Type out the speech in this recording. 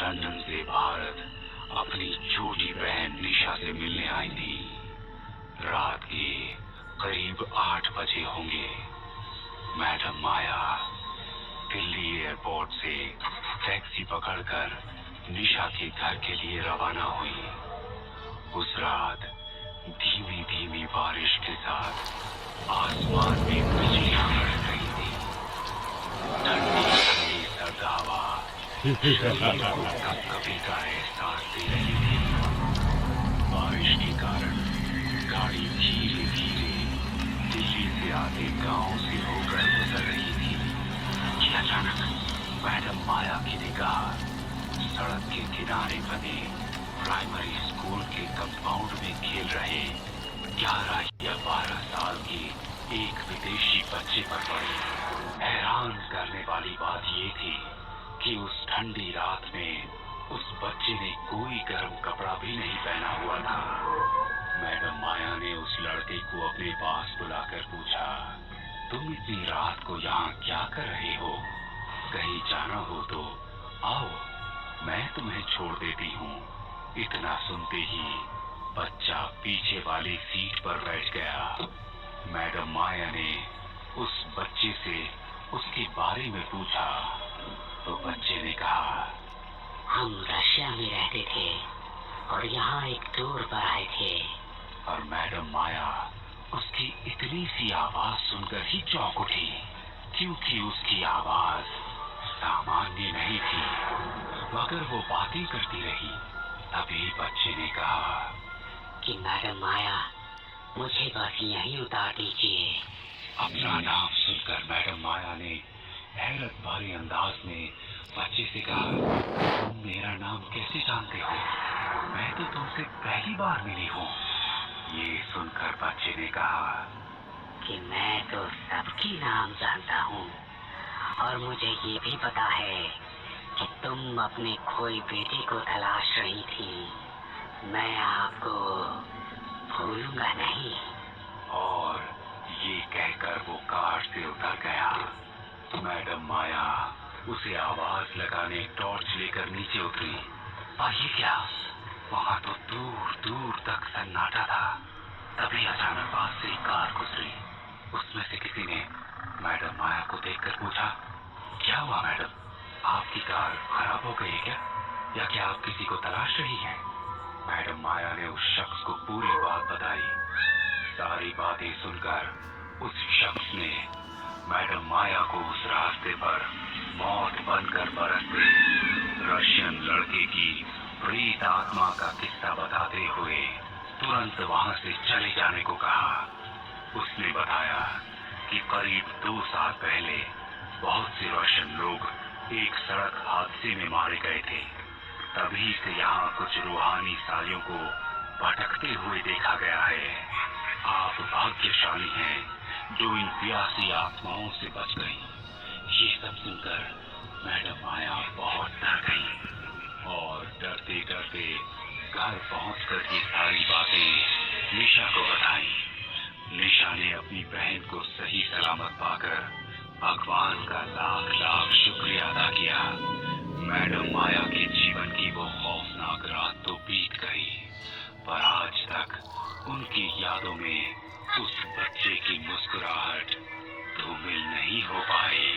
London से भारत अपनी छोटी बहन निशा से मिलने आई थी। रात के करीब 8 बजे होंगे। मैडम माया दिल्ली एयरपोर्ट से टैक्सी पकड़कर निशा के घर के लिए रवाना हुई। उस रात धीमी धीमी बारिश के साथ आसमान में बिजलियां कड़क रही थी। ठंडी ठंडी सर्द हवा शरीर को कभी का एहसास दे रही थी। बारिश के कारण गाड़ी धीरे धीरे दिल्ली से आते गांव से होकर गुजर रही थी कि अचानक मैडम माया की निगाह सड़क के किनारे बने प्राइमरी स्कूल के कंपाउंड में खेल रहे 11 या 12 साल के एक विदेशी बच्चे पर पड़ी। हैरान करने वाली बात ये थी कि उस ठंडी रात में उस बच्चे ने कोई गर्म कपड़ा भी नहीं पहना हुआ था। मैडम माया ने उस लड़के को अपने पास बुलाकर पूछा, तुम इतनी रात को यहाँ क्या कर रहे हो? कहीं जाना हो तो आओ, मैं तुम्हें छोड़ देती हूँ। इतना सुनते ही बच्चा पीछे वाली सीट पर बैठ गया। मैडम माया ने उस बच्चे से उसके बारे में पूछा तो बच्चे ने कहा, हम रशिया में रहते थे और यहाँ एक टूर पर आए थे। और मैडम माया उसकी इतनी सी आवाज सुनकर ही चौंक उठी, क्योंकि उसकी आवाज सामान्य नहीं थी। मगर वो बातें करती रही। तभी बच्चे ने कहा कि मैडम माया, मुझे बस यहीं उतार दीजिए। अपना नाम सुनकर मैडम माया ने हैरत भरे अंदाज में बच्चे से कहा, तुम मेरा नाम कैसे जानते हो? मैं तो तुमसे पहली बार मिली हूँ। ये सुनकर बच्चे ने कहा कि मैं तो सबकी नाम जानता हूँ और मुझे ये भी पता है कि तुम अपने खोई बेटे को तलाश रही थी। मैं आपको भूलूंगा नहीं। और ये कहकर वो कार से उतर गया। मैडम माया उसे आवाज लगाने टॉर्च लेकर नीचे उतरी। और ये क्या, वहाँ तो दूर दूर तक सन्नाटा था। तभी अचानक पास से एक कार गुजरी। उसमें से किसी ने मैडम माया को देखकर पूछा, क्या हुआ मैडम, आपकी कार खराब हो गई क्या? या क्या आप किसी को तलाश रही हैं? मैडम माया ने उस शख्स को पूरी बात बताई। सारी बातें सुनकर उस शख्स ने मैडम माया को उस रास्ते पर मौत बनकर बरसते रशियन लड़के की प्रेत आत्मा का किस्सा बताते हुए तुरंत वहां से चले जाने को कहा। उसने बताया कि करीब 2 साल पहले बहुत से रशियन लोग एक सड़क हादसे में मारे गए थे। तभी से यहाँ कुछ रूहानी सालियों को भटकते हुए देखा गया है। आप भाग्यशाली हैं जो इन प्यासी आत्माओं से बच गई। ये सब सुनकर मैडम माया बहुत डर गई और डरते डरते घर पहुंचकर ये सारी बातें निशा को बताई। निशा ने अपनी बहन को सही सलामत पाकर भगवान का लाख लाख शुक्रिया अदा किया। मैडम माया के जीवन की वो खौफनाक रात तो बीत गई, पर आज तक उनकी यादों में उस बच्चे की मुस्कुराहट धूमिल नहीं हो पाई।